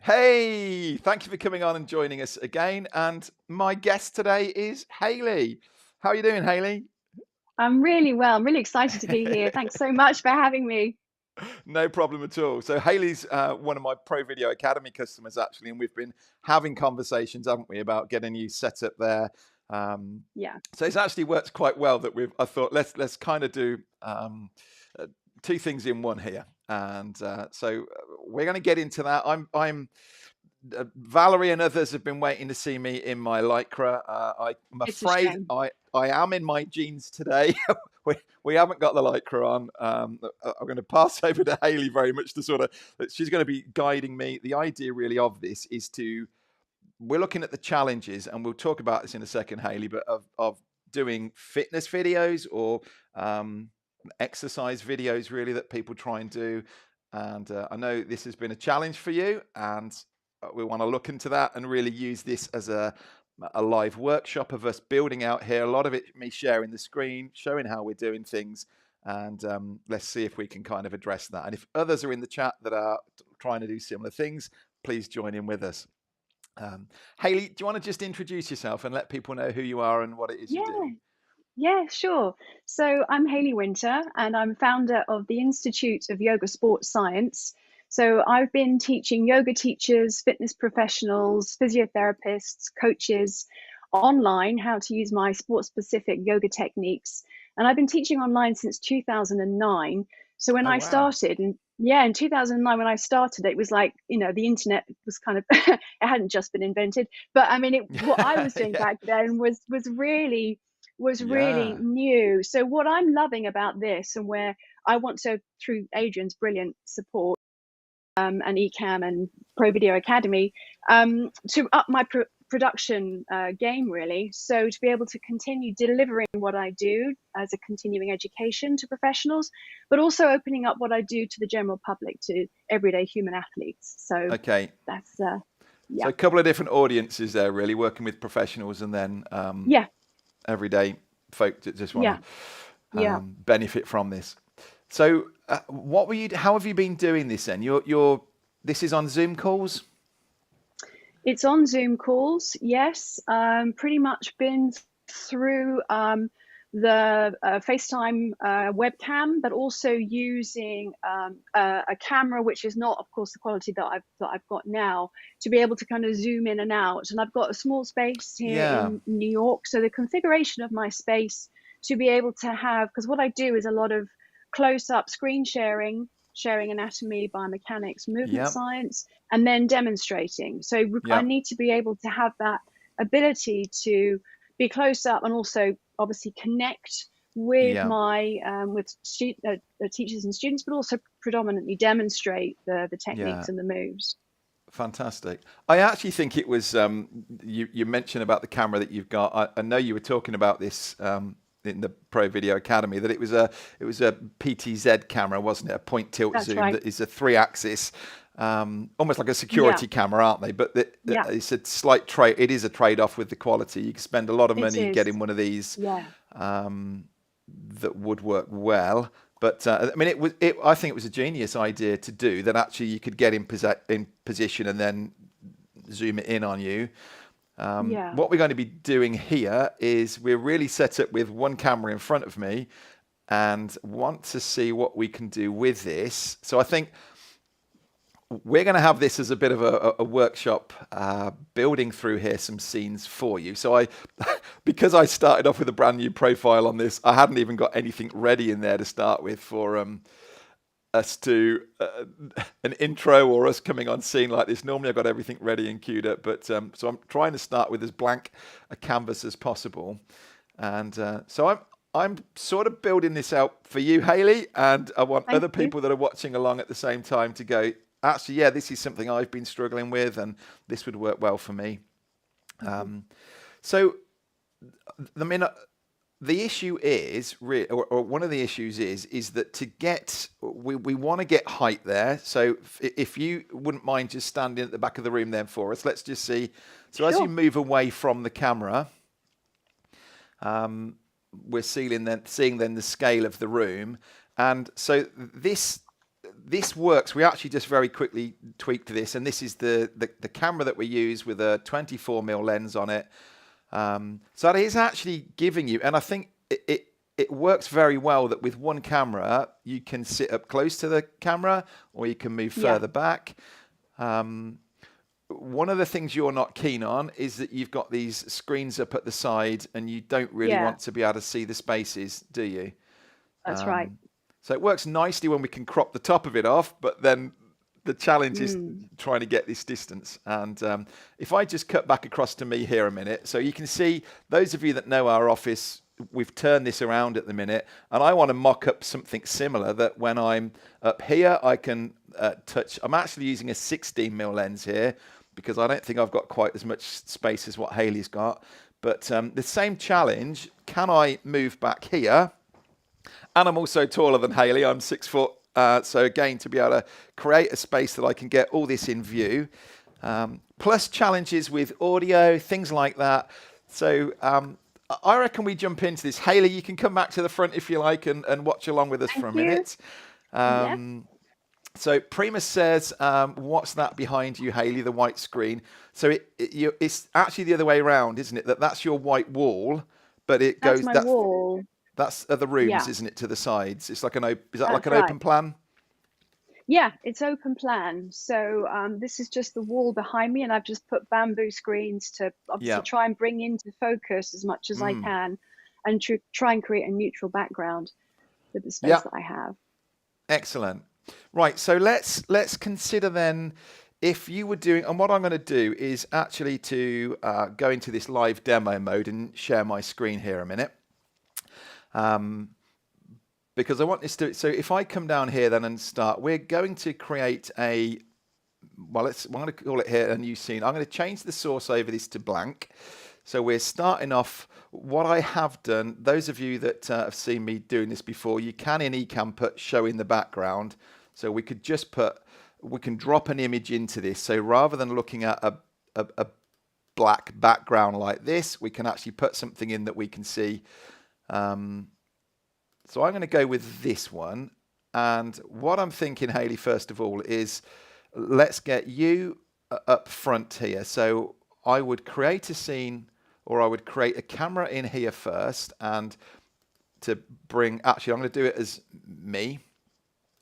Hey, thank you for coming on and joining us again. And my guest today is Hayley. How are you doing, Hayley? I'm really well. I'm really excited to be here. Thanks so much for having me. No problem at all. So Hayley's one of my Pro Video Academy customers, actually, and we've been having conversations, haven't we, about getting you set up there. Yeah. So it's actually worked quite well that I thought let's kind of do uh, two things in one here, and so we're going to get into that. I'm Valerie and others have been waiting to see me in my lycra. I'm It's a afraid shame. I am in my jeans today. we haven't got the lycra on. I'm going to pass over to Hayley very much to sort of, she's going to be guiding me. The idea really of this is we're looking at the challenges, and we'll talk about this in a second, Hayley, but of doing fitness videos or exercise videos really that people try and do. And I know this has been a challenge for you, and we want to look into that and really use this as a live workshop of us building out here. A lot of it me sharing the screen, showing how we're doing things, and let's see if we can kind of address that. And if others are in the chat that are trying to do similar things, please join in with us. Hayley, do you want to just introduce yourself and let people know who you are and what it is you Yeah. do? Yeah, sure. So I'm Hayley Winter, and I'm founder of the Institute of Yoga Sports Science. So I've been teaching yoga teachers, fitness professionals, physiotherapists, coaches online how to use my sport-specific yoga techniques. And I've been teaching online since 2009. So when Oh, I wow. started, and yeah, in 2009 when I started, it was like, the internet was kind of it hadn't just been invented. But I mean, what I was doing Yeah. back then was really Yeah. new. So what I'm loving about this, and where I want to, through Adrian's brilliant support, and Ecamm and Pro Video Academy, to up my production game, really. So to be able to continue delivering what I do as a continuing education to professionals, but also opening up what I do to the general public, to everyday human athletes. So Okay. that's, So yeah. a couple of different audiences there, really working with professionals and then Yeah. everyday folk that just want Yeah. to Yeah. benefit from this. So, what were you? How have you been doing this then? This is on Zoom calls. It's on Zoom calls, yes. Pretty much been through the FaceTime webcam, but also using a camera, which is not, of course, the quality that I've got now, to be able to kind of zoom in and out. And I've got a small space here Yeah, in New York, so the configuration of my space to be able to have, because what I do is a lot of close-up screen sharing anatomy, biomechanics, movement yeah, science, and then demonstrating. So I yeah, need to be able to have that ability to be close up and also obviously connect with yeah. my teachers and students, but also predominantly demonstrate the Yeah. techniques and the moves. Fantastic. I actually think it was you mentioned about the camera that you've got. I know you were talking about this in the Pro Video Academy that it was a PTZ camera, wasn't it? A point tilt That's zoom right. that is a 3-axis, almost like a Yeah, security camera, aren't they? But yeah, it's a slight trade. It is a trade-off with the quality. You can spend a lot of it money is. getting one of these Yeah, um, that would work well. But I mean, I think it was a genius idea to do that. Actually, you could get in position and then zoom it in on you. yeah. What we're going to be doing here is we're really set up with one camera in front of me, and want to see what we can do with this. So I think we're going to have this as a bit of a workshop, building through here some scenes for you. So because I started off with a brand new profile on this, I hadn't even got anything ready in there to start with for us to an intro or us coming on scene like this. Normally I've got everything ready and queued up, but so I'm trying to start with as blank a canvas as possible. And so I'm sort of building this out for you, Hayley, and I want Thank other you. people that are watching along at the same time to go, actually, yeah, this is something I've been struggling with, and this would work well for me. Mhm. So, I mean, the issue is, or one of the issues is that we want to get height there. So, if you wouldn't mind just standing at the back of the room then for us, let's just see. So, as you Sure. move away from the camera, we're seeing then the scale of the room, and so this works. We actually just very quickly tweaked this, and this is the camera that we use with a 24mm lens on it. So that is actually giving you, and I think it works very well that with one camera, you can sit up close to the camera or you can move further back. One of the things you're not keen on is that you've got these screens up at the side and you don't really want to be able to see the spaces, do you? That's right. So it works nicely when we can crop the top of it off, but then the challenge is trying to get this distance. And if I just cut back across to me here a minute, so you can see, those of you that know our office, we've turned this around at the minute, and I want to mock up something similar that when I'm up here, I can touch. I'm actually using a 16mm lens here because I don't think I've got quite as much space as what Hayley's got. But the same challenge, can I move back here? And I'm also taller than Hayley, I'm 6 foot. So again, to be able to create a space that I can get all this in view. Plus challenges with audio, things like that. So I reckon we jump into this. Hayley, you can come back to the front if you like and watch along with us for a minute. So Primus says, what's that behind you, Hayley, the white screen? So it's actually the other way around, isn't it? That's your white wall, but it goes... That's my wall. That's the rooms, isn't it, to the sides? It's like is that like an right. open plan? Yeah, it's open plan. So this is just the wall behind me, and I've just put bamboo screens to obviously try and bring into focus as much as I can, and try and create a neutral background with the space that I have. Excellent. Right, so let's consider then, if you were doing, and what I'm going to do is actually to go into this live demo mode and share my screen here a minute. Because I want this to, so if I come down here then and start, we're going to create a, well, I'm going to call it here a new scene. I'm going to change the source over this to blank. So we're starting off, what I have done, those of you that have seen me doing this before, you can in Ecamm put show in the background. So we could just we can drop an image into this. So rather than looking at a black background like this, we can actually put something in that we can see. So I'm going to go with this one. And what I'm thinking, Hayley, first of all, is let's get you up front here. So I would create a scene, or I would create a camera in here first, and to bring, actually, I'm going to do it as me.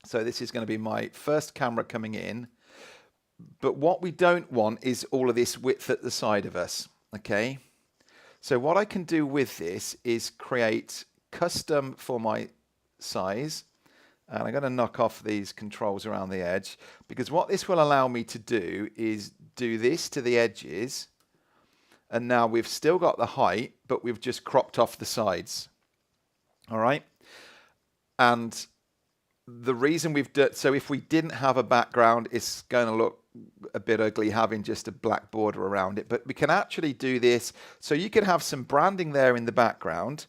So this is going to be my first camera coming in. But what we don't want is all of this width at the side of us, okay? So what I can do with this is create custom for my size. And I'm going to knock off these controls around the edge, because what this will allow me to do is do this to the edges. And now we've still got the height, but we've just cropped off the sides. All right. And the reason we've done, so if we didn't have a background, it's going to look a bit ugly having just a black border around it. But we can actually do this. So you can have some branding there in the background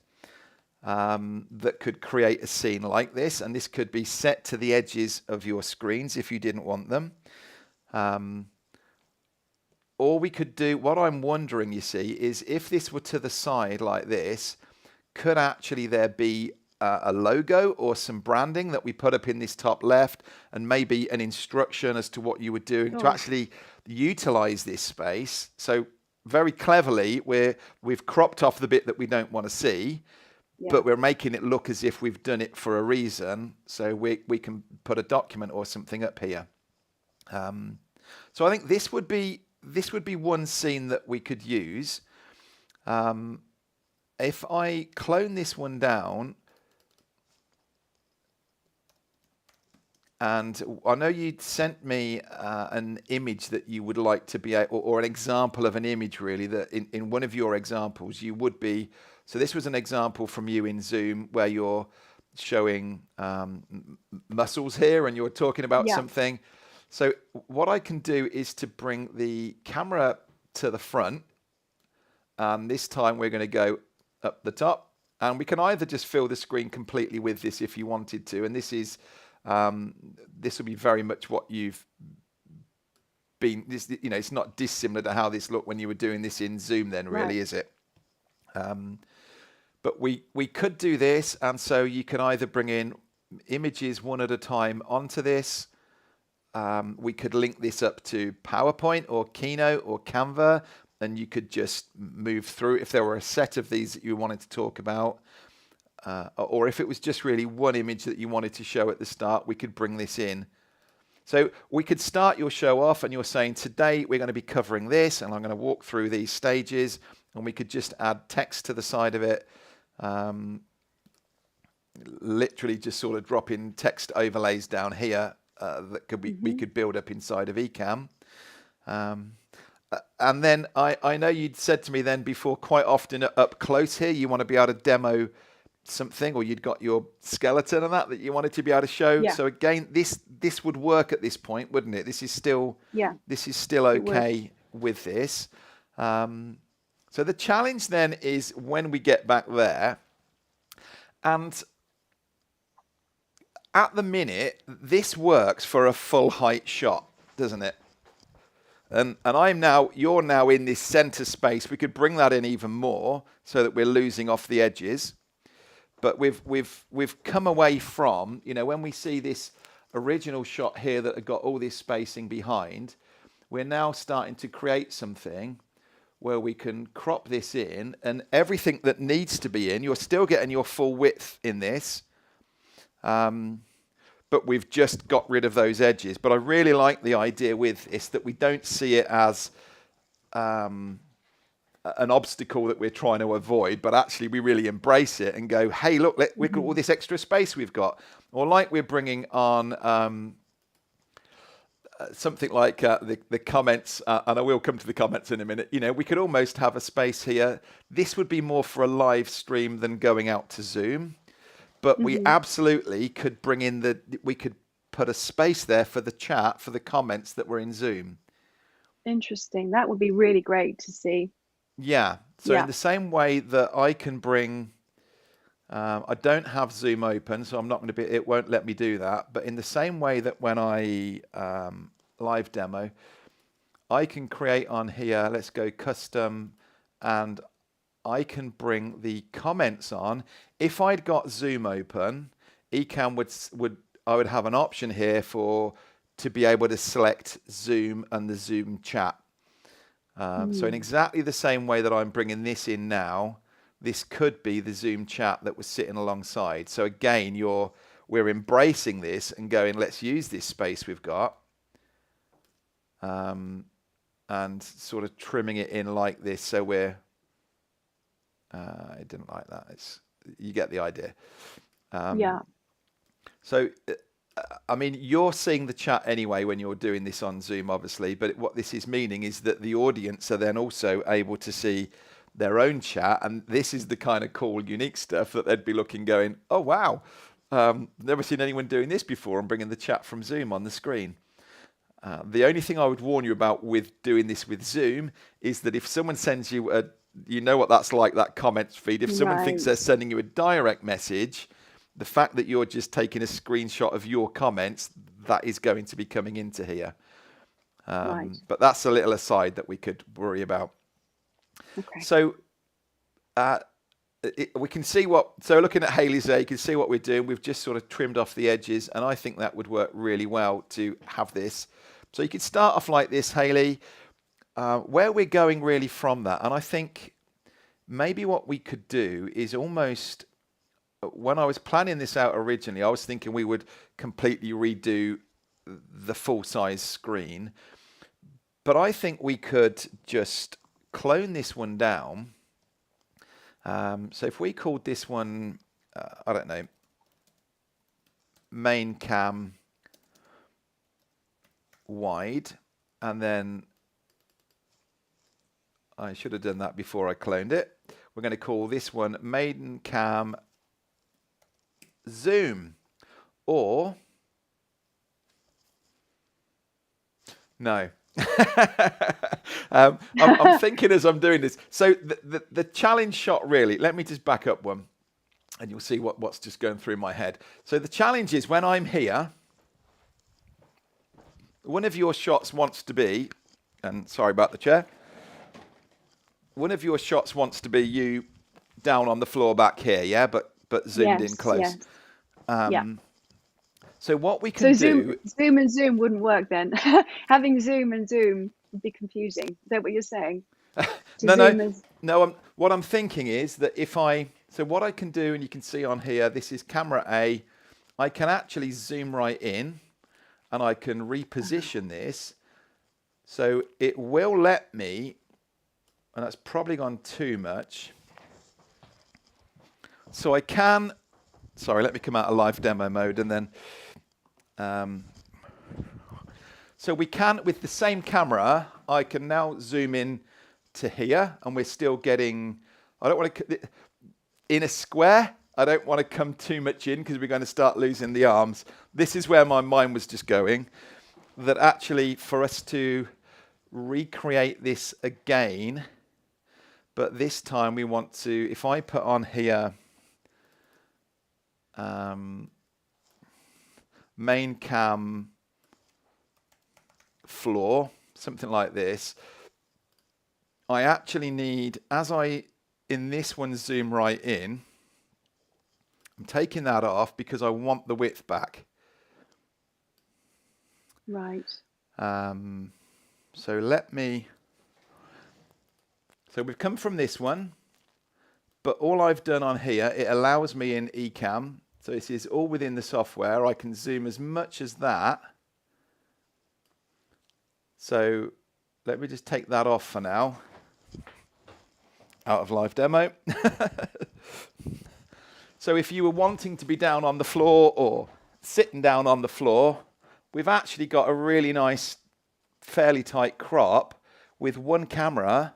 that could create a scene like this. And this could be set to the edges of your screens if you didn't want them. Or we could do, what I'm wondering, you see, is if this were to the side like this, could actually there be a logo or some branding that we put up in this top left, and maybe an instruction as to what you were doing to actually utilize this space. So very cleverly, we've cropped off the bit that we don't want to see, but we're making it look as if we've done it for a reason. So we can put a document or something up here. So I think this would be one scene that we could use. If I clone this one down, and I know you'd sent me an image that you would like to be, or an example of an image really, that in one of your examples you would be, so this was an example from you in Zoom where you're showing muscles here and you're talking about something. So what I can do is to bring the camera to the front, and this time we're going to go up the top, and we can either just fill the screen completely with this if you wanted to, and this is this will be very much what you've been, this, you know, it's not dissimilar to how this looked when you were doing this in Zoom then, really, is it? But we could do this, and so you can either bring in images one at a time onto this. We could link this up to PowerPoint or Keynote or Canva, and you could just move through if there were a set of these that you wanted to talk about. Or if it was just really one image that you wanted to show at the start, we could bring this in. So we could start your show off and you're saying, today we're going to be covering this, and I'm going to walk through these stages, and we could just add text to the side of it. Literally just sort of drop in text overlays down here that could be, we could build up inside of Ecamm. And then I know you'd said to me then before, quite often up close here, you want to be able to demo something, or you'd got your skeleton and that you wanted to be able to show. Yeah. So again, this would work at this point, wouldn't it? This is still okay with this. So the challenge then is when we get back there, and at the minute, this works for a full height shot, doesn't it? And you're now in this center space. We could bring that in even more so that we're losing off the edges. But we've come away from, when we see this original shot here that had got all this spacing behind, we're now starting to create something where we can crop this in, and everything that needs to be in, you're still getting your full width in this. But we've just got rid of those edges. But I really like the idea with this, that we don't see it as an obstacle that we're trying to avoid, but actually we really embrace it and go, hey, look, we've got all this extra space we've got. Or like we're bringing on something like the comments, and I will come to the comments in a minute. We could almost have a space here. This would be more for a live stream than going out to Zoom. But we absolutely could bring in we could put a space there for the chat, for the comments that were in Zoom. Interesting. That would be really great to see. Yeah. So in the same way that I can bring, I don't have Zoom open, so I'm not going to it won't let me do that. But in the same way that when I live demo, I can create on here, let's go custom, and I can bring the comments on. If I'd got Zoom open, Ecamm I would have an option here to be able to select Zoom and the Zoom chat. So in exactly the same way that I'm bringing this in now, this could be the Zoom chat that was sitting alongside. So again, we're embracing this and going, let's use this space we've got, and sort of trimming it in like this. So I didn't like that. You get the idea. So, I mean, you're seeing the chat anyway when you're doing this on Zoom, obviously. But what this is meaning is that the audience are then also able to see their own chat. And this is the kind of cool, unique stuff that they'd be looking, going, oh, wow, never seen anyone doing this before, and bringing the chat from Zoom on the screen. The only thing I would warn you about with doing this with Zoom is that if someone sends you you know what that's like, that comments feed. If someone thinks they're sending you a direct message, the fact that you're just taking a screenshot of your comments, that is going to be coming into here. But that's a little aside that we could worry about. Okay. So we can see so looking at Hayley's there, you can see what we're doing. We've just sort of trimmed off the edges, and I think that would work really well to have this. So you could start off like this, Hayley. Where we're going really from that, and I think maybe what we could do is almost, when I was planning this out originally, I was thinking we would completely redo the full-size screen, but I think we could just clone this one down. So if we called this one, I don't know, main cam wide, and then I should have done that before I cloned it. We're going to call this one main cam zoom, or no. I'm thinking as I'm doing this. So the challenge shot, really, let me just back up one, and you'll see what's just going through my head. So the challenge is when I'm here, one of your shots wants to be, and sorry about the chair, one of your shots wants to be you down on the floor back here, yeah, but zoomed in close. Yeah. So what we So can do... Zoom and Zoom wouldn't work then. Having Zoom and Zoom would be confusing. Is that what you're saying? No. What I'm thinking is that so what I can do, and you can see on here, this is camera A. I can actually zoom right in, and I can reposition this. So it will let me, and that's probably gone too much. So I can, sorry, let me come out of live demo mode and then, so we can, with the same camera, I can now zoom in to here, and we're still getting, I don't want to, in a square, I don't want to come too much in because we're going to start losing the arms. This is where my mind was just going, that actually for us to recreate this again, but this time we want to, if I put on here, main cam floor, something like this, I actually need, as I, in this one, zoom right in, I'm taking that off because I want the width back. Right. So let me, so we've come from this one, but all I've done on here, it allows me in Ecamm, so this is all within the software, I can zoom as much as that. So let me just take that off for now, out of live demo. So if you were wanting to be down on the floor or sitting down on the floor, we've actually got a really nice, fairly tight crop with one camera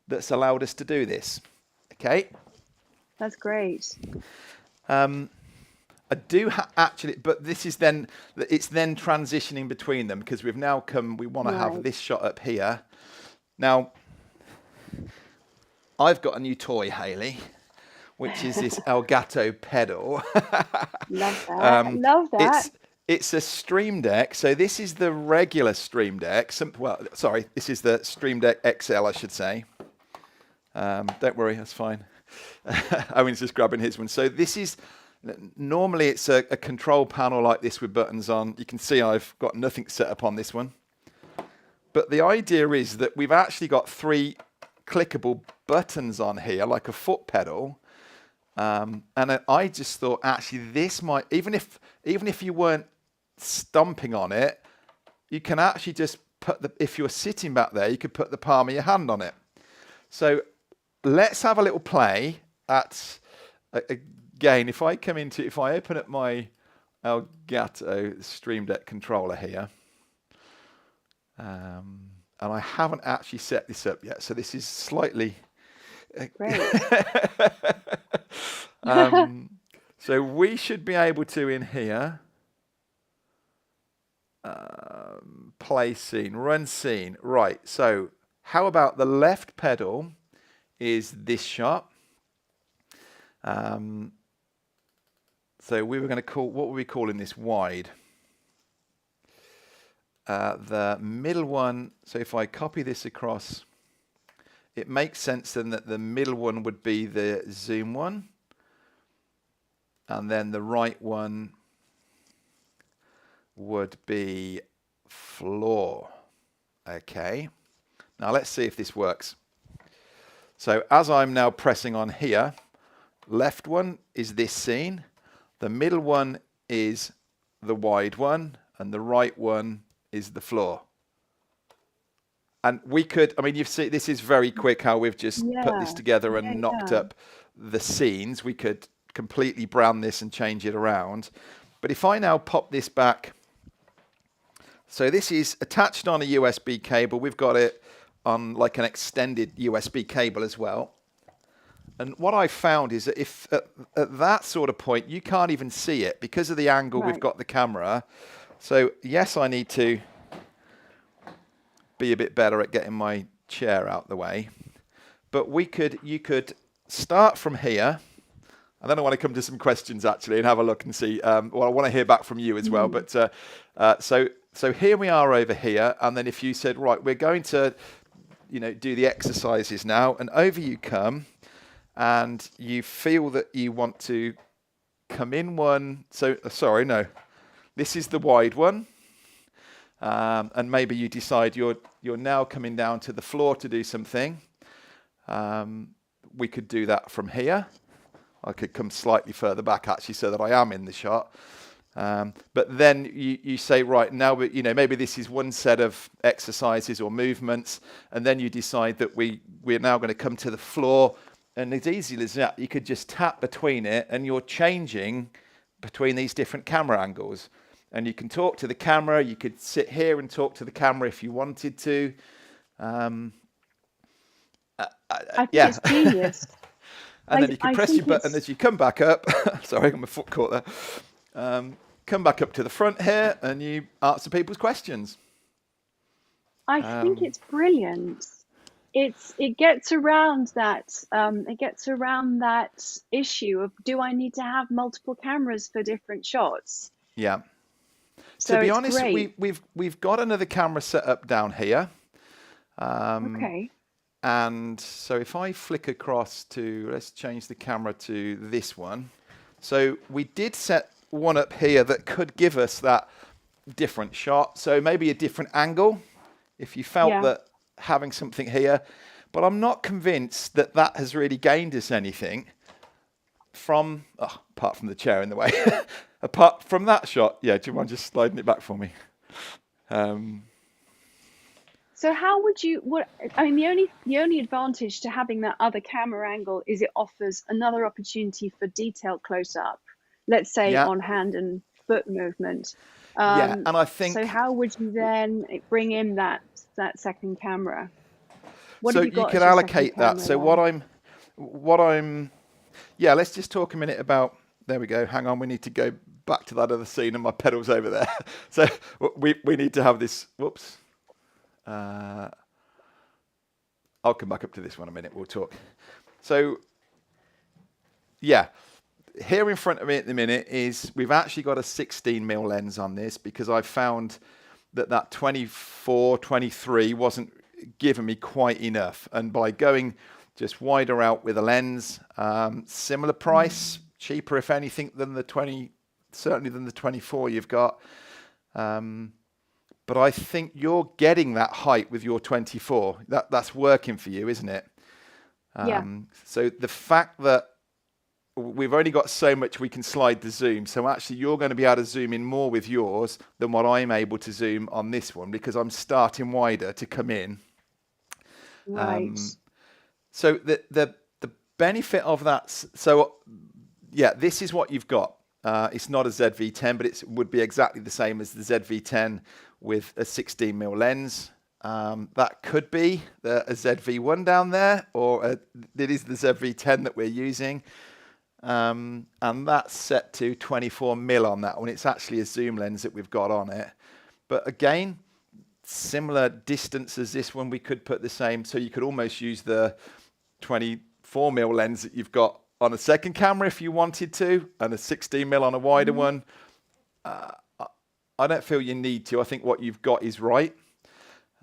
that's allowed us to do this. Okay? That's great. I do actually, but this is then, it's then transitioning between them because we've now come, we want to have this shot up here. Now, I've got a new toy, Hayley, which is this Elgato pedal. Love that. Love that. It's a Stream Deck. So this is the regular Stream Deck. Well, sorry, this is the Stream Deck XL, I should say. Don't worry, that's fine. Owen's just grabbing his one. So this is, normally it's a control panel like this with buttons on. You can see I've got nothing set up on this one. But the idea is that we've actually got 3 clickable buttons on here, like a foot pedal. And I just thought, actually, this might, even if you weren't stomping on it, you can actually just put if you're sitting back there, you could put the palm of your hand on it. So let's have a little play at, again, if I open up my Elgato Stream Deck controller here, and I haven't actually set this up yet, so this is slightly... Great. So we should be able to, in here, play scene, run scene. Right, so how about the left pedal is this shot. So we were going to call, what were we calling this? Wide. The middle one, so if I copy this across, it makes sense then that the middle one would be the zoom one. And then the right one would be floor. Okay. Now let's see if this works. So as I'm now pressing on here, left one is this scene, the middle one is the wide one, and the right one is the floor. And we could, I mean, you've seen, this is very quick how we've just put this together and knocked up the scenes. We could completely brown this and change it around. But if I now pop this back, so this is attached on a USB cable. We've got it on like an extended USB cable as well. And what I found is that if at that sort of point, you can't even see it because of the angle we've got the camera. So yes, I need to be a bit better at getting my chair out the way. But you could start from here. And then I want to come to some questions actually and have a look and see. Well, I want to hear back from you as well. But so here we are over here. And then if you said, right, we're going to, do the exercises now, and over you come, and you feel that you want to come in one. So sorry, no. this is the wide one. And maybe you decide you're now coming down to the floor to do something. We could do that from here. I could come slightly further back actually so that I am in the shot. But then you say, right, now maybe this is one set of exercises or movements, and then you decide that we're now going to come to the floor, and as easy as that, you could just tap between it, and you're changing between these different camera angles. And you can talk to the camera. You could sit here and talk to the camera if you wanted to. I think it's genius. And then you can press your button as you come back up. Sorry, I got my foot caught there. Come back up to the front here, and you answer people's questions. I think it's brilliant. It gets around that. It gets around that issue of, do I need to have multiple cameras for different shots? Yeah. So to be honest, we've got another camera set up down here. Okay. And so if I flick across to, let's change the camera to this one. So we did set one up here that could give us that different shot. So maybe a different angle if you felt that having something here. But I'm not convinced that that has really gained us anything from, apart from the chair in the way. Apart from that shot, do you mind just sliding it back for me? So how would you? The only advantage to having that other camera angle is it offers another opportunity for detailed close up. Let's say on hand and foot movement. And I think. So how would you then bring in that second camera? So you can allocate that. So what I'm. Yeah, let's just talk a minute about. There we go. Hang on, we need to go back to that other scene, and my pedal's over there. So we need to have this. Whoops. I'll come back up to this one in a minute. We'll talk. So, here in front of me at the minute is we've actually got a 16mm lens on this because I found that 24, 23 wasn't giving me quite enough. And by going just wider out with a lens, similar price, cheaper if anything than the 20, certainly than the 24 you've got. But I think you're getting that height with your 24. That's working for you, isn't it? So the fact that we've only got so much we can slide the zoom. So actually you're going to be able to zoom in more with yours than what I'm able to zoom on this one because I'm starting wider to come in. Right. So the benefit of that, this is what you've got. It's not a ZV-10, but it would be exactly the same as the ZV-10 with a 16mm lens. That could be a ZV-1 down there, or it is the ZV-10 that we're using. And that's set to 24mm on that one. It's actually a zoom lens that we've got on it. But again, similar distance as this one, we could put the same. So you could almost use the 24mm lens that you've got on a second camera if you wanted to, and a 16mm on a wider one. I don't feel you need to. I think what you've got is right.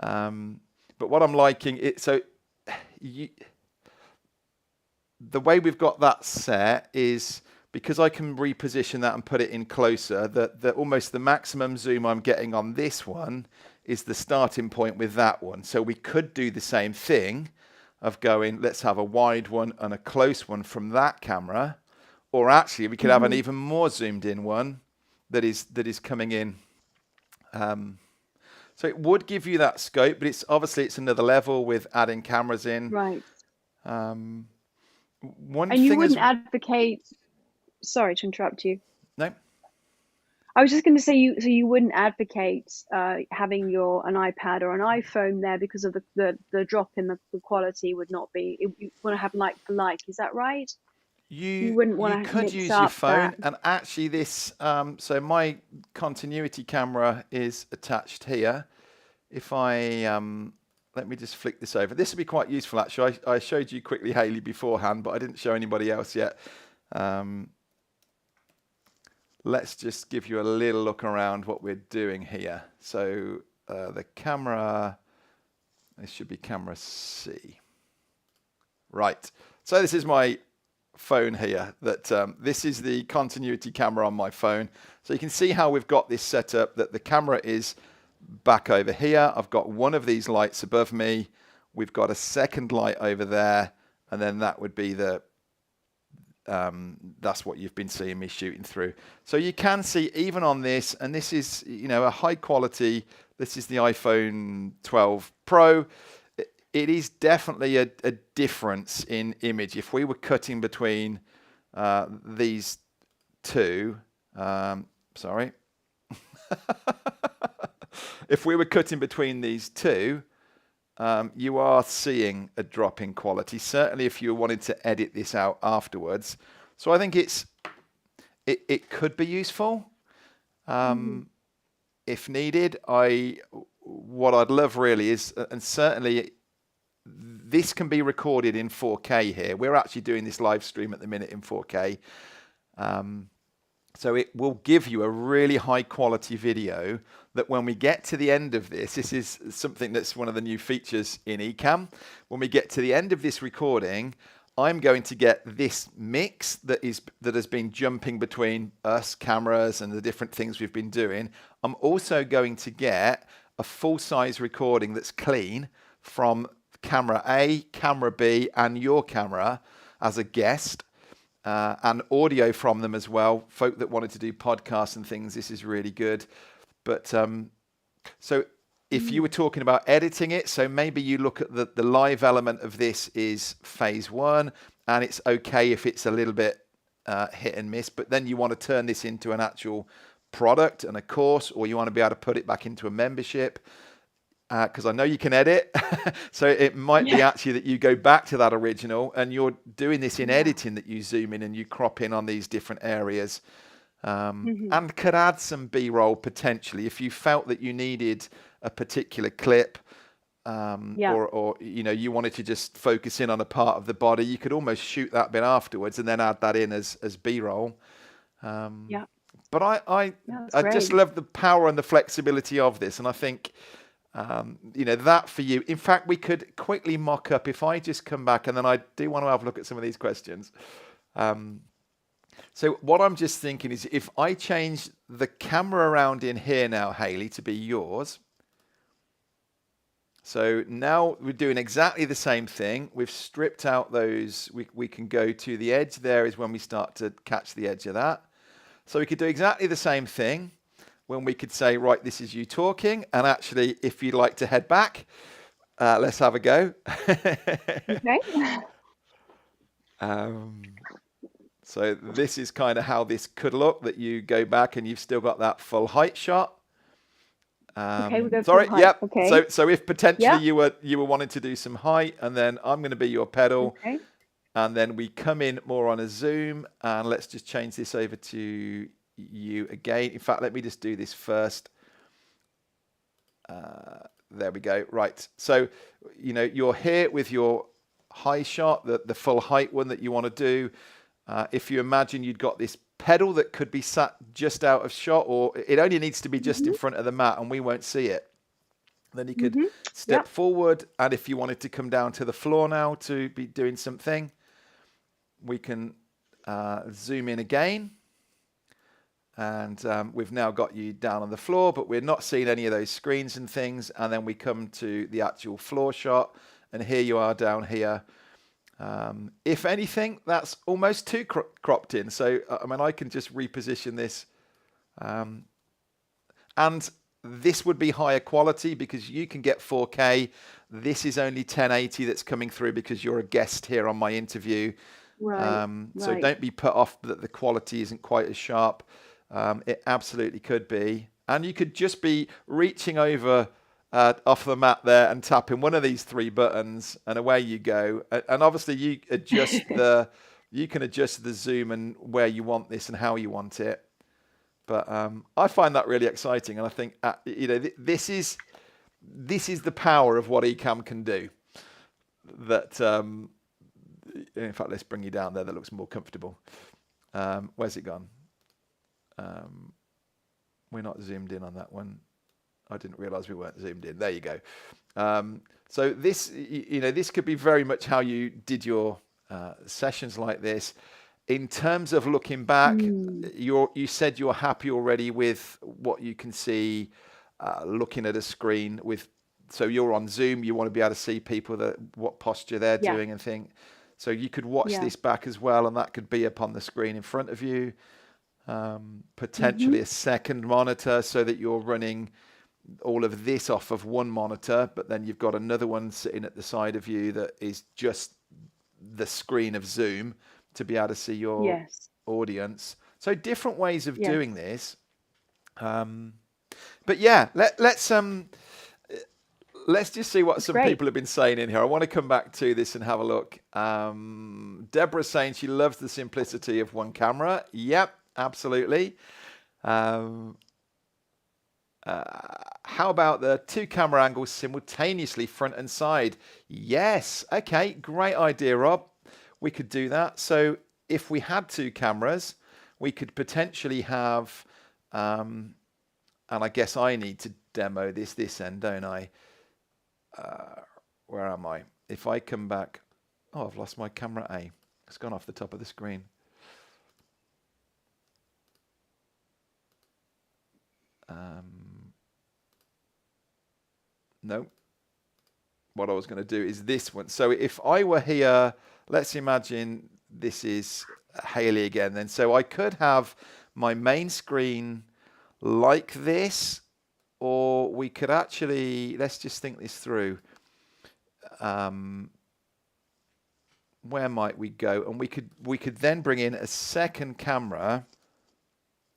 But what I'm liking, the way we've got that set is because I can reposition that and put it in closer, that almost the maximum zoom I'm getting on this one is the starting point with that one. So we could do the same thing of going, let's have a wide one and a close one from that camera, or actually we could have an even more zoomed in one that is coming in. So it would give you that scope, but it's another level with adding cameras in. Right. And you wouldn't advocate. Sorry to interrupt you. No. I was just going to say you wouldn't advocate having an iPad or an iPhone there because of the drop in the quality would not be. You want to have like for like. Is that right? You wouldn't want to could use your phone, and actually this. So my continuity camera is attached here. If I let me just flick this over. This would be quite useful actually. I showed you quickly Hayley beforehand, but I didn't show anybody else yet. Let's just give you a little look around what we're doing here. So the camera, this should be camera C. Right. So this is my phone here that this is the continuity camera on my phone. So you can see how we've got this set up, that the camera is back over here. I've got one of these lights above me. We've got a second light over there, and then that would be the that's what you've been seeing me shooting through. So you can see even on this, and this is, you know, a high quality. This is the iPhone 12 Pro. It is definitely a difference in image. If we were cutting between these two, sorry. If we were cutting between these two, you are seeing a drop in quality, certainly if you wanted to edit this out afterwards. So I think it could be useful if needed. What I'd love really is, and certainly this can be recorded in 4K here. We're actually doing this live stream at the minute in 4K. So it will give you a really high quality video that when we get to the end of this is something that's one of the new features in Ecamm. When we get to the end of this recording, I'm going to get this mix that has been jumping between us, cameras, and the different things we've been doing. I'm also going to get a full-size recording that's clean from camera A, camera B, and your camera as a guest. And audio from them as well. Folk that wanted to do podcasts and things, this is really good. But so if you were talking about editing it, so maybe you look at the live element of this is phase 1, and it's okay if it's a little bit hit and miss, but then you want to turn this into an actual product and a course, or you want to be able to put it back into a membership. Because I know you can edit, so it might be actually that you go back to that original and you're doing this in editing, that you zoom in and you crop in on these different areas, and could add some B-roll potentially if you felt that you needed a particular clip, or you know, you wanted to just focus in on a part of the body. You could almost shoot that bit afterwards and then add that in as B-roll. But I just love the power and the flexibility of this, and I think. You know, that for you. In fact, we could quickly mock up, if I just come back, and then I do want to have a look at some of these questions. So what I'm just thinking is, if I change the camera around in here now, Hayley, to be yours. So now we're doing exactly the same thing. We've stripped out those. We can go to the edge. There is when we start to catch the edge of that. So we could do exactly the same thing. When we could say, right, this is you talking, and actually, if you'd like to head back, let's have a go. Okay. So this is kind of how this could look, that you go back and you've still got that full height shot. Okay, we'll go sorry, full height. yep. Okay. So if potentially you were wanting to do some height, and then I'm going to be your pedal, and then we come in more on a zoom, and let's just change this over to you again. In fact, let me just do this first. There we go. Right. So, you know, you're here with your high shot, the full height one that you want to do. If you imagine you'd got this pedal that could be sat just out of shot, or it only needs to be just in front of the mat and we won't see it. Then you could step forward, and if you wanted to come down to the floor now to be doing something, we can zoom in again. And we've now got you down on the floor, but we're not seeing any of those screens and things. And then we come to the actual floor shot, and here you are down here. If anything, that's almost too cropped in. So, I mean, I can just reposition this. And this would be higher quality because you can get 4K. This is only 1080 that's coming through because you're a guest here on my interview. So don't be put off that the quality isn't quite as sharp. It absolutely could be. And you could just be reaching over off the mat there and tapping one of these 3 buttons, and away you go. And obviously you adjust you can adjust the zoom and where you want this and how you want it. But I find that really exciting, and I think you know, this is the power of what Ecamm can do. That in fact, let's bring you down there. That looks more comfortable. Where's it gone? We're not zoomed in on that one. I didn't realize we weren't zoomed in. There you go. So this, you know, this could be very much how you did your sessions like this. In terms of looking back, you said you're happy already with what you can see looking at a screen with. So you're on Zoom, you want to be able to see people what posture they're doing and think. So you could watch this back as well, and that could be up on the screen in front of you. Potentially a second monitor so that you're running all of this off of one monitor, but then you've got another one sitting at the side of you that is just the screen of Zoom to be able to see your audience. So different ways of doing this. But yeah, let's just see what some people have been saying in here. I want to come back to this and have a look. Deborah's saying she loves the simplicity of one camera. Yep, absolutely. How about the 2 camera angles simultaneously front and side? Yes. Okay, great idea, Rob. We could do that. So if we had 2 cameras, we could potentially have, and I guess I need to demo this end, don't I? Where am I? If I come back, oh, I've lost my camera A. It's gone off the top of the screen. No. What I was going to do is this one. So if I were here, let's imagine this is Hayley again then. So I could have my main screen like this, or we could actually, let's just think this through. Where might we go? And we could then bring in a second camera.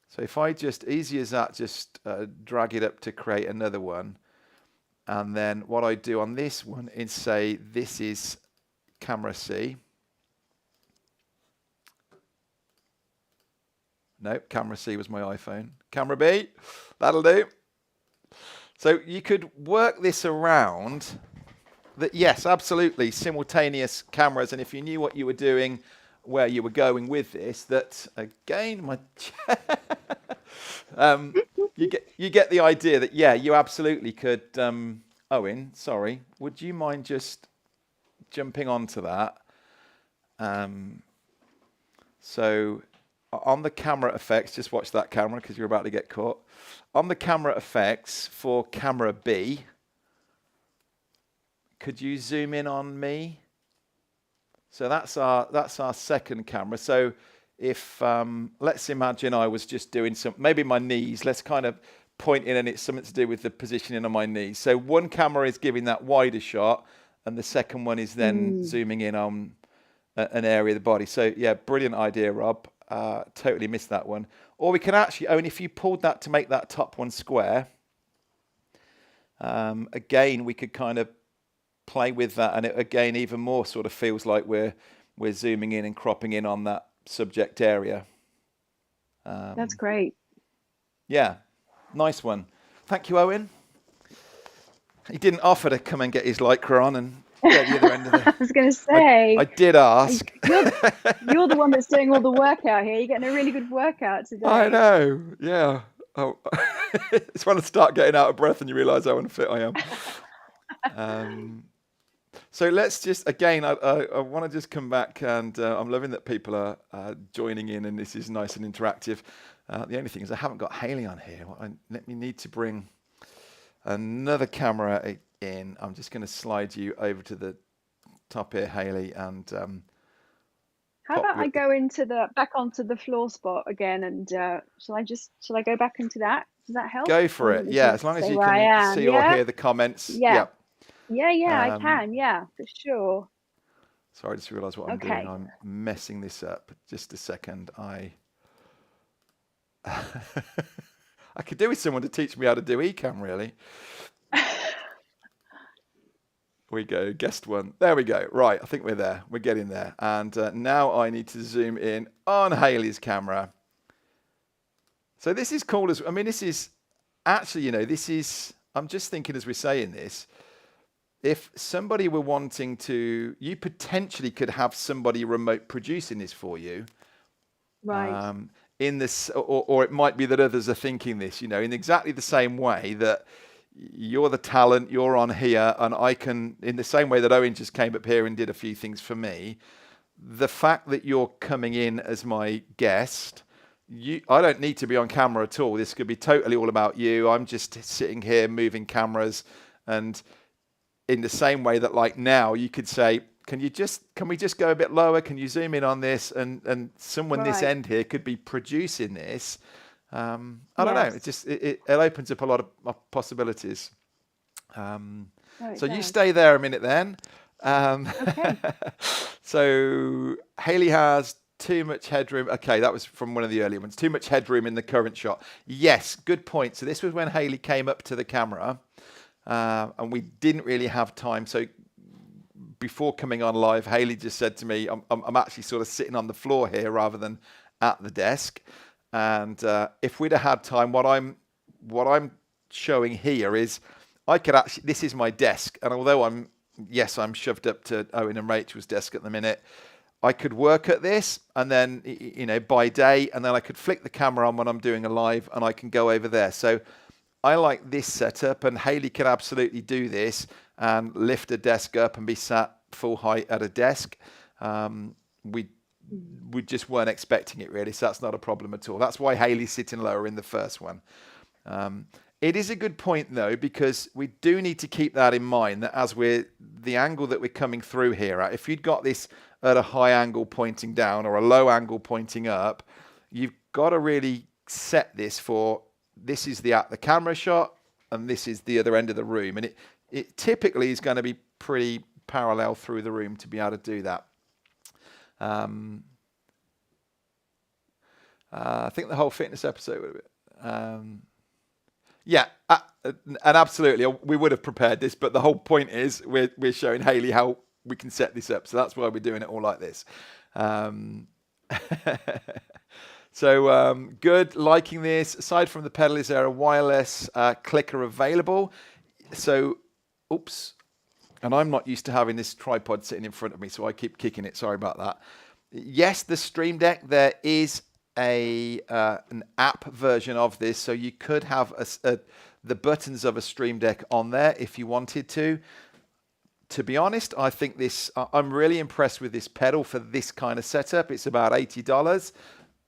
So if I just, easy as that, just drag it up to create another one. And then what I do on this one is say, this is camera C. No, camera C was my iPhone. Camera B, that'll do. So you could work this around that. Yes, absolutely, simultaneous cameras. And if you knew what you were doing, where you were going with this, that again, my you get the idea that, yeah, you absolutely could. Owen, sorry, would you mind just jumping onto that? So on the camera effects, just watch that camera because you're about to get caught. On the camera effects for camera B, could you zoom in on me? So that's our second camera. So if let's imagine I was just doing maybe my knees. Let's kind of point in, and it's something to do with the positioning of my knees. So one camera is giving that wider shot, and the second one is then zooming in on an area of the body. So yeah, brilliant idea, Rob. Totally missed that one. Or we can actually, Owen, if you pulled that to make that top one square, again, we could kind of play with that, and it again even more sort of feels like we're zooming in and cropping in on that subject area. That's great. Yeah, nice one. Thank you, Owen. He didn't offer to come and get his Lycra on and get the other end of the... I was going to say. I did ask. You're the one that's doing all the workout here. You're getting a really good workout today. I know, yeah. Oh, it's when I start getting out of breath and you realise how unfit I am. So let's just, again, I want to just come back, and I'm loving that people are joining in, and this is nice and interactive. The only thing is I haven't got Hayley on here. Let me need to bring another camera in. I'm just going to slide you over to the top here, Hayley, and how about I go back onto the floor spot again, and shall I go back into that? Does that help? Go for it. Yeah, as long as you can see or hear the comments. Yeah. Yeah, I can. Yeah, for sure. Sorry, I just realised what I'm doing. I'm messing this up. Just a second. I could do with someone to teach me how to do Ecamm, really. We go, guest one. There we go. Right, I think we're there. We're getting there. And now I need to zoom in on Hayley's camera. So this is cool. I mean, this is actually, I'm just thinking as we're saying this, if somebody were wanting to, you potentially could have somebody remote producing this for you. Right. In this, or it might be that others are thinking this, in exactly the same way that you're the talent, you're on here, and I can, in the same way that Owen just came up here and did a few things for me, the fact that you're coming in as my guest, I don't need to be on camera at all. This could be totally all about you. I'm just sitting here moving cameras, and in the same way that like now you could say, can we just go a bit lower? Can you zoom in on this? And someone this end here could be producing this. I don't know. It opens up a lot of possibilities. So you stay there a minute then. Okay. So Hayley has too much headroom. Okay, that was from one of the earlier ones. Too much headroom in the current shot. Yes, good point. So this was when Hayley came up to the camera, and we didn't really have time. So before coming on live, Hayley just said to me, I'm actually sort of sitting on the floor here rather than at the desk. And if we'd have had time, what I'm showing here is I could actually, this is my desk. And although I'm shoved up to Owen and Rachel's desk at the minute, I could work at this and then, by day, and then I could flick the camera on when I'm doing a live and I can go over there. So I like this setup, and Hayley can absolutely do this and lift a desk up and be sat full height at a desk. We just weren't expecting it really, so that's not a problem at all. That's why Hayley's sitting lower in the first one. It is a good point though, because we do need to keep that in mind, that as the angle that we're coming through here at, if you'd got this at a high angle pointing down or a low angle pointing up, you've got to really set this for, this is the camera shot and this is the other end of the room. And it typically is going to be pretty parallel through the room to be able to do that. I think the whole fitness episode would have been, and absolutely, we would have prepared this, but the whole point is we're showing Hayley how we can set this up. So that's why we're doing it all like this. So good, liking this. Aside from the pedal, is there a wireless clicker available? So, oops. And I'm not used to having this tripod sitting in front of me, so I keep kicking it. Sorry about that. Yes, the Stream Deck, there is an app version of this, so you could have the buttons of a Stream Deck on there if you wanted to. To be honest, I think I'm really impressed with this pedal for this kind of setup. It's about $80.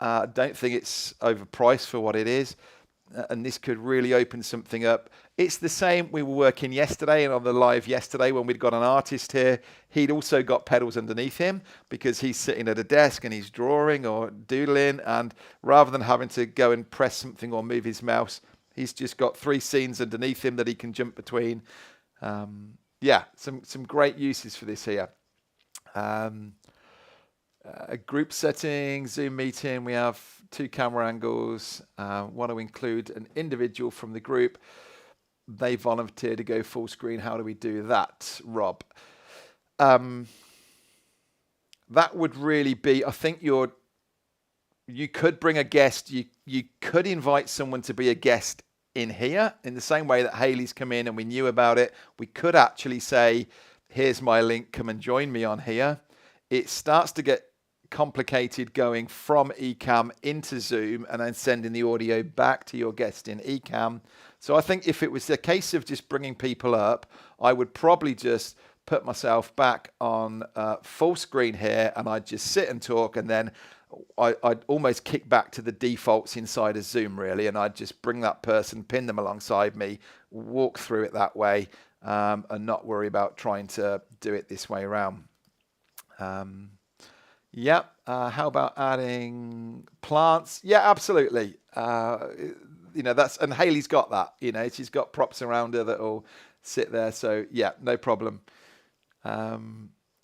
I don't think it's overpriced for what it is. And this could really open something up. It's the same. We were working yesterday and on the live yesterday when we'd got an artist here. He'd also got pedals underneath him because he's sitting at a desk and he's drawing or doodling. And rather than having to go and press something or move his mouse, he's just got 3 scenes underneath him that he can jump between. Some great uses for this here. A group setting, Zoom meeting, we have 2 camera angles. Want to include an individual from the group. They volunteer to go full screen. How do we do that, Rob? That would really be, I think you could bring a guest. You could invite someone to be a guest in here in the same way that Hayley's come in and we knew about it. We could actually say, here's my link, come and join me on here. It starts to get complicated going from Ecamm into Zoom and then sending the audio back to your guest in Ecamm. So I think if it was a case of just bringing people up, I would probably just put myself back on full screen here and I'd just sit and talk, and then I'd almost kick back to the defaults inside of Zoom really, and I'd just bring that person, pin them alongside me, walk through it that way, and not worry about trying to do it this way around. How about adding plants? Yeah, absolutely. And Hayley's got that. She's got props around her that'll sit there. So yeah, no problem.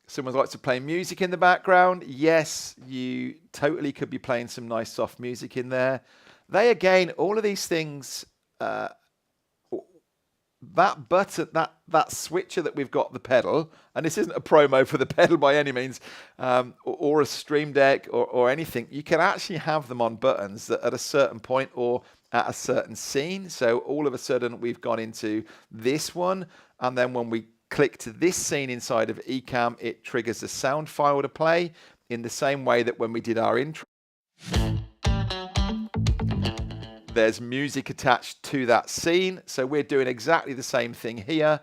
Someone likes to play music in the background. Yes, you totally could be playing some nice soft music in there. All of these things. That button, that switcher that we've got, the pedal, and this isn't a promo for the pedal by any means, or a Stream Deck or anything, you can actually have them on buttons that at a certain point or at a certain scene. So all of a sudden we've gone into this one, and then when we click to this scene inside of Ecamm, it triggers a sound file to play in the same way that when we did our intro. There's music attached to that scene. So we're doing exactly the same thing here.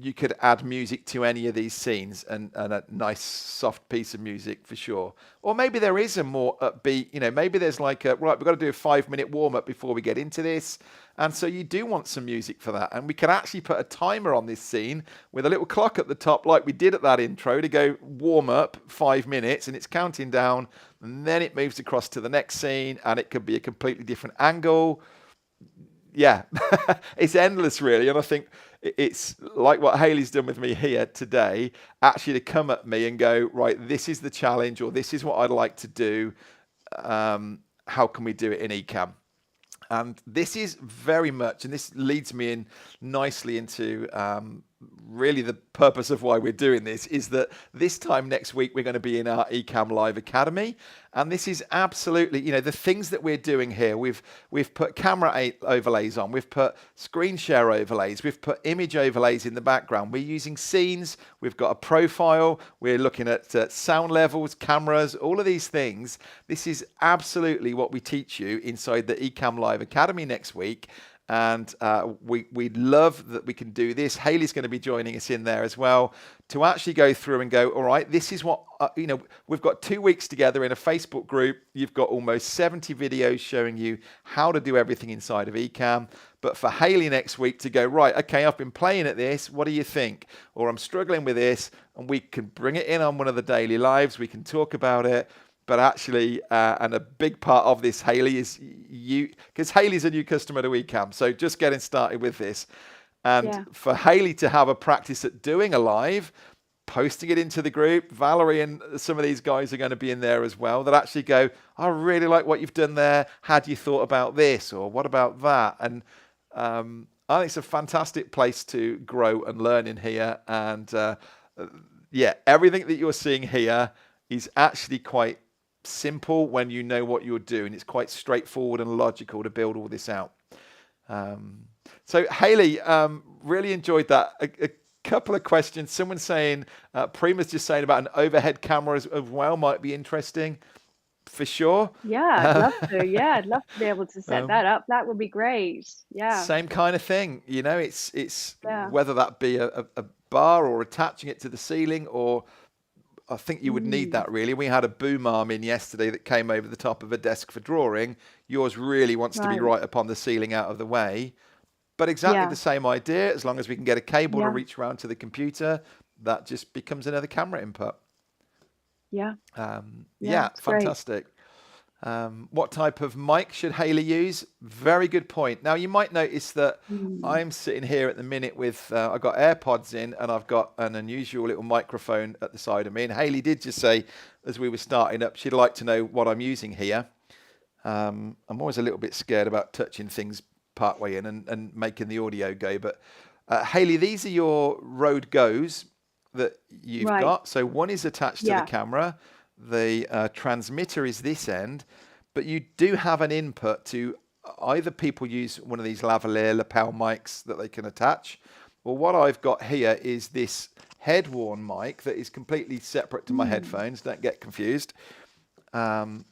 you could add music to any of these scenes and a nice soft piece of music for sure. Or maybe there is a more upbeat, maybe there's like right, we've got to do a 5-minute warm up before we get into this. And so you do want some music for that. And we can actually put a timer on this scene with a little clock at the top like we did at that intro to go warm up 5 minutes, and it's counting down, and then it moves across to the next scene, and it could be a completely different angle. Yeah, it's endless really. And I think it's like what Hayley's done with me here today, actually to come at me and go, right, this is the challenge, or this is what I'd like to do. How can we do it in Ecamm? And this is very much, and this leads me in nicely into really the purpose of why we're doing this, is that this time next week we're going to be in our Ecamm Live Academy. And this is absolutely, the things that we're doing here. We've put camera overlays on, we've put screen share overlays, we've put image overlays in the background. We're using scenes, we've got a profile, we're looking at sound levels, cameras, all of these things. This is absolutely what we teach you inside the Ecamm Live Academy next week. And we'd love that we can do this. Hayley's going to be joining us in there as well to actually go through and go, all right, this is what, we've got 2 weeks together in a Facebook group. You've got almost 70 videos showing you how to do everything inside of Ecamm. But for Hayley next week to go, right, okay, I've been playing at this. What do you think? Or I'm struggling with this. And we can bring it in on one of the daily lives. We can talk about it. But actually, and a big part of this, Hayley, is you, because Hayley's a new customer to Ecamm, so just getting started with this. And for Hayley to have a practice at doing a live, posting it into the group, Valerie and some of these guys are going to be in there as well, that actually go, I really like what you've done there. Had you thought about this? Or what about that? And I think it's a fantastic place to grow and learn in here. And yeah, everything that you're seeing here is actually quite simple when you know what you're doing. It's quite straightforward and logical to build all this out. So Hayley, really enjoyed that. A couple of questions. Someone saying, Prima's just saying about an overhead camera as well might be interesting. For sure. Yeah, I'd love to. Yeah, I'd love to be able to set that up. That would be great. Yeah. Same kind of thing. It's whether that be a bar or attaching it to the ceiling, or I think you would need that really. We had a boom arm in yesterday that came over the top of a desk for drawing. Yours really wants to be right upon the ceiling out of the way. But exactly the same idea. As long as we can get a cable to reach around to the computer, that just becomes another camera input. Yeah. Fantastic. What type of mic should Hayley use? Very good point. Now, you might notice that I'm sitting here at the minute with, I've got AirPods in and I've got an unusual little microphone at the side of me. And Hayley did just say, as we were starting up, she'd like to know what I'm using here. I'm always a little bit scared about touching things partway in and making the audio go. But Hayley, these are your Rode Go's that you've got. So one is attached to the camera. The transmitter is this end, but you do have an input to either people use one of these lavalier lapel mics that they can attach. Well, what I've got here is this head-worn mic that is completely separate to my headphones. Don't get confused. So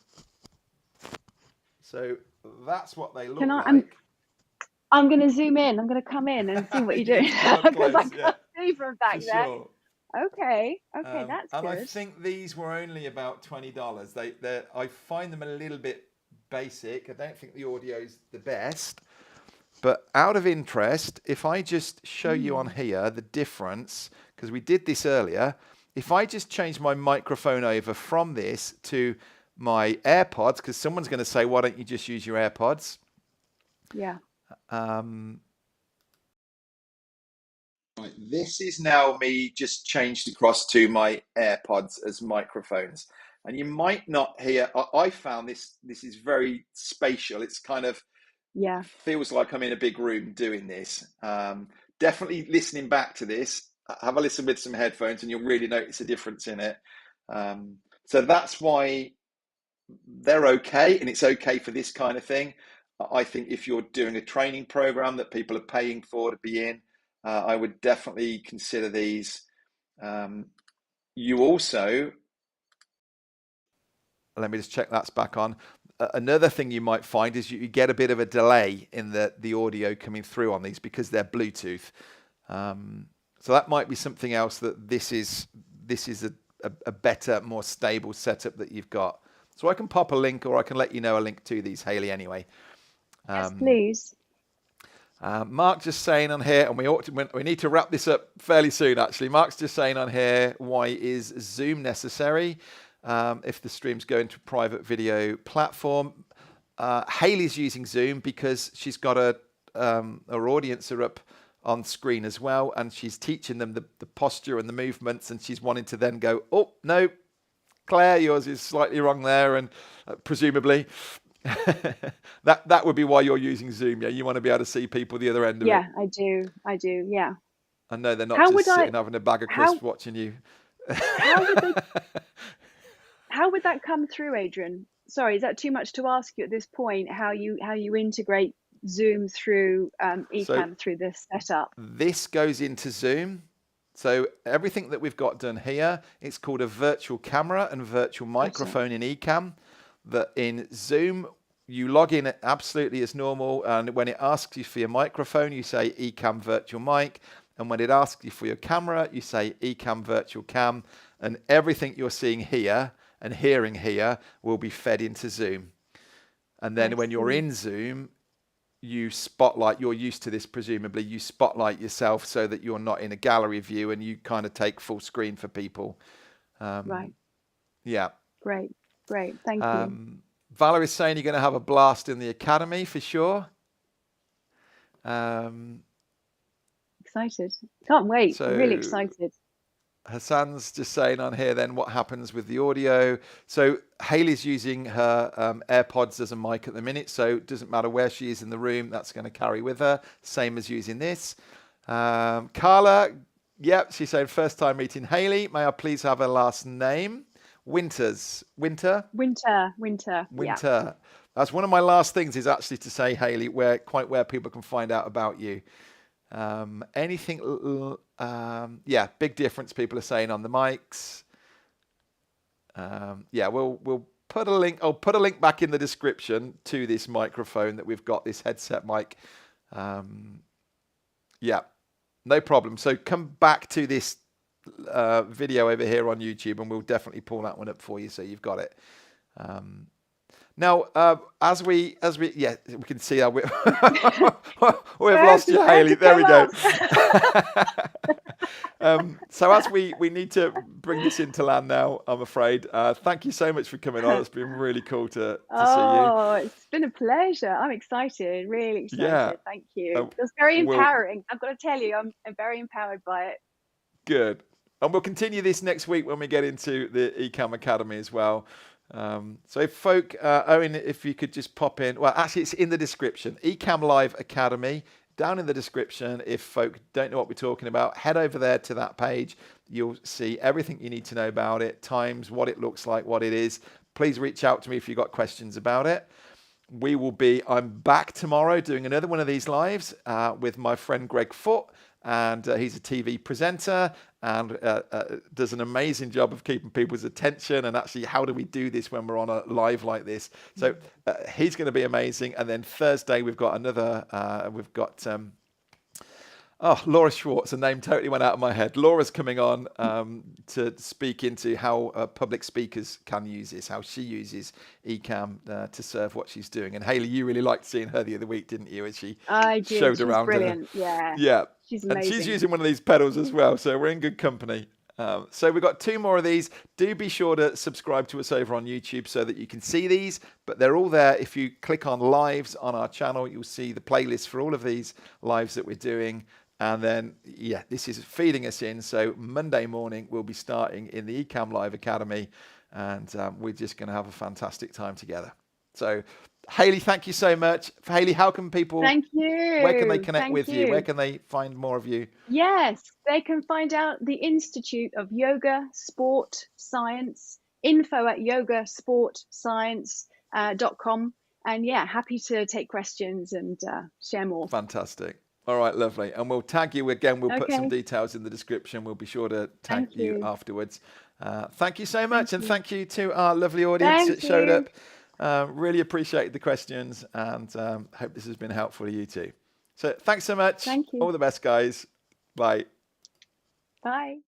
that's what they look like. I'm going to zoom in. I'm going to come in and see what you're doing because I can't see from back there. Sure. Okay, that's and good. I think these were only about $20. I find them a little bit basic. I don't think the audio's the best. But out of interest, if I just show you on here the difference, because we did this earlier, if I just change my microphone over from this to my AirPods, because someone's going to say, why don't you just use your AirPods? Yeah. Right, this is now me just changed across to my AirPods as microphones. And you might not hear, I found this is very spatial. It's kind of, feels like I'm in a big room doing this. Definitely listening back to this, have a listen with some headphones and you'll really notice a difference in it. So that's why they're okay, and it's okay for this kind of thing. I think if you're doing a training program that people are paying for to be in, I would definitely consider these. You also, let me just check that's back on. Another thing you might find is you get a bit of a delay in the audio coming through on these because they're Bluetooth. So that might be something else, that this is a better, more stable setup that you've got. So I can pop a link, or I can let you know a link to these, Hayley, anyway. Yes, please. Mark just saying on here, and we need to wrap this up fairly soon, actually. Mark's just saying on here, why is Zoom necessary if the stream's going to a private video platform? Hayley's using Zoom because she's got her audience are up on screen as well, and she's teaching them the posture and the movements, and she's wanting to then go, oh, no, Claire, yours is slightly wrong there, and presumably that would be why you're using Zoom. Yeah, you want to be able to see people the other end of it. Yeah, I do. Yeah. I know they're not just sitting having a bag of crisps watching you. How would that come through, Adrian? Sorry, is that too much to ask you at this point? How you integrate Zoom through Ecamm through this setup? This goes into Zoom. So everything that we've got done here, it's called a virtual camera and virtual microphone in Ecamm. That in Zoom, you log in absolutely as normal, and when it asks you for your microphone, you say Ecamm virtual mic, and when it asks you for your camera, you say Ecamm virtual cam, and everything you're seeing here and hearing here will be fed into Zoom. And then when you're in Zoom, you spotlight, you're used to this presumably, you spotlight yourself so that you're not in a gallery view, and you kind of take full screen for people. Right. Yeah. Great. Thank you. Valerie's saying you're going to have a blast in the academy for sure. Excited. Can't wait. So really excited. Hassan's just saying on here then what happens with the audio. So Hayley's using her AirPods as a mic at the minute, so it doesn't matter where she is in the room, that's going to carry with her. Same as using this. Carla, yep, she's saying first time meeting Hayley. May I please have her last name? Winter. Yeah. That's one of my last things, is actually to say, Hayley, where people can find out about you. Anything? Yeah, big difference. People are saying on the mics. Yeah, we'll put a link. I'll put a link back in the description to this microphone that we've got, this headset mic. Yeah, no problem. So come back to this video over here on YouTube, and we'll definitely pull that one up for you so you've got it. Now, as we can see how we've lost you, Hayley. There we go. So as we need to bring this into land now, I'm afraid. Thank you so much for coming on. It's been really cool to see you. Oh, it's been a pleasure. I'm excited, really excited. Yeah. Thank you. It's very empowering. I've got to tell you, I'm very empowered by it. Good. And we'll continue this next week when we get into the Ecamm Academy as well. So if folk, Owen, if you could just pop in, well, actually it's in the description, Ecamm Live Academy, down in the description. If folk don't know what we're talking about, head over there to that page. You'll see everything you need to know about it, times, what it looks like, what it is. Please reach out to me if you've got questions about it. I'm back tomorrow doing another one of these lives with my friend 𝗏𝗏𝗃. And he's a TV presenter and does an amazing job of keeping people's attention. And actually, how do we do this when we're on a live like this? So he's going to be amazing. And then Thursday, we've got another, Laura Schwartz, the name totally went out of my head. Laura's coming on to speak into how public speakers can use this, how she uses Ecamm to serve what she's doing. And Hayley, you really liked seeing her the other week, didn't you? As she showed around. Brilliant. Yeah. She's amazing. And she's using one of these pedals as well, so we're in good company. So we've got 2 more of these. Do be sure to subscribe to us over on YouTube so that you can see these, but they're all there. If you click on lives on our channel, you'll see the playlist for all of these lives that we're doing. And then, yeah, this is feeding us in. So Monday morning, we'll be starting in the Ecamm Live Academy, and we're just going to have a fantastic time together. So Hayley, thank you so much. Hayley, how can people, thank you. Where can they connect with you? Where can they find more of you? Yes, they can find out the Institute of Yoga, Sport, Science, info at yogasportscience.com. And yeah, happy to take questions and share more. Fantastic. All right, lovely. And we'll tag you again. We'll put some details in the description. We'll be sure to tag you afterwards. Thank you so much. And thank you to our lovely audience that showed up. Really appreciate the questions, and hope this has been helpful to you too. So thanks so much. Thank you. All the best, guys. Bye. Bye.